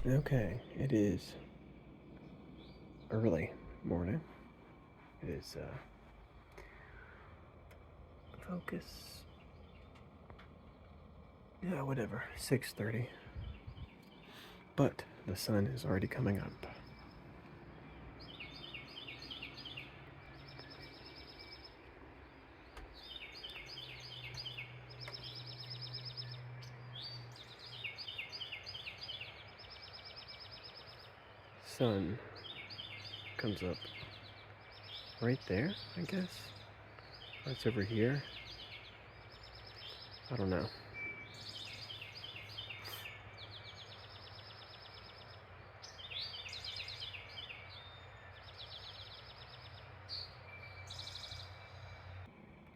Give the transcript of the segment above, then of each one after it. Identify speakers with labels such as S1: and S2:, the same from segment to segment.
S1: Okay, it is early morning. It is, focus. Yeah, whatever, 6:30. But the sun is already coming up. Sun comes up right there, I guess. Or it's over here. I don't know.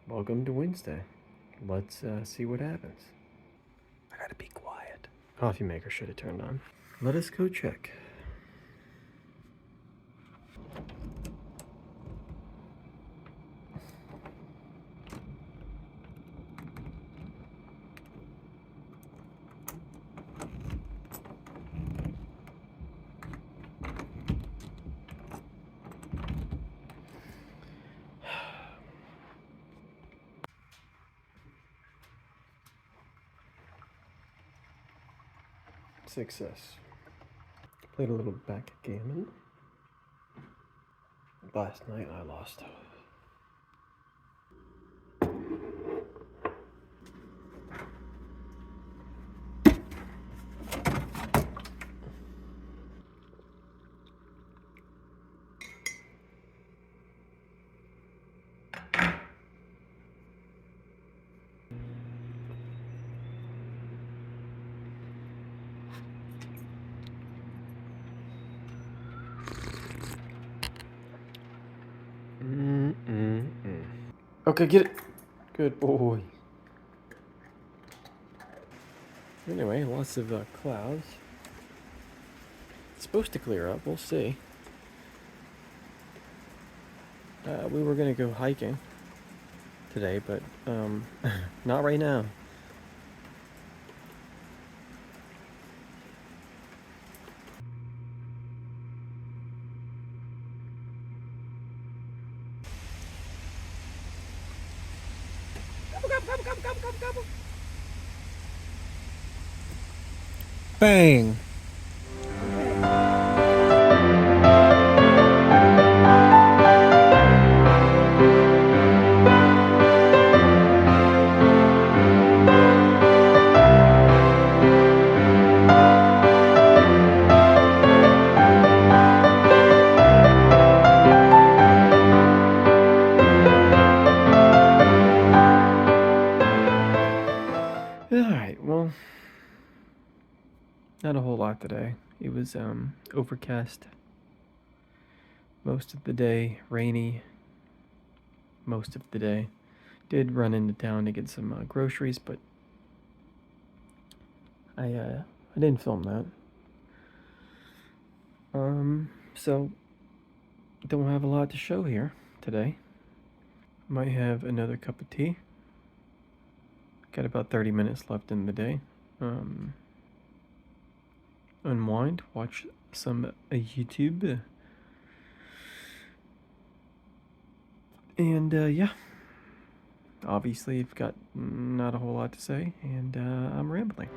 S1: Welcome to Wednesday. Let's see what happens. I gotta be quiet. Coffee maker should have turned on. Let us go check. Success. Played a little backgammon. Last night I lost. Okay, get it. Good boy. Anyway, lots of clouds. It's supposed to clear up. We'll see. We were gonna go hiking today, but not right now.
S2: Bang!
S1: Alright, well, not a whole lot today. It was overcast most of the day, rainy most of the day. Did run into town to get some groceries, but I didn't film that. So don't have a lot to show here today. Might have another cup of tea. Got about 30 minutes left in the day. Unwind, watch some YouTube. And yeah, obviously I've got not a whole lot to say, and I'm rambling.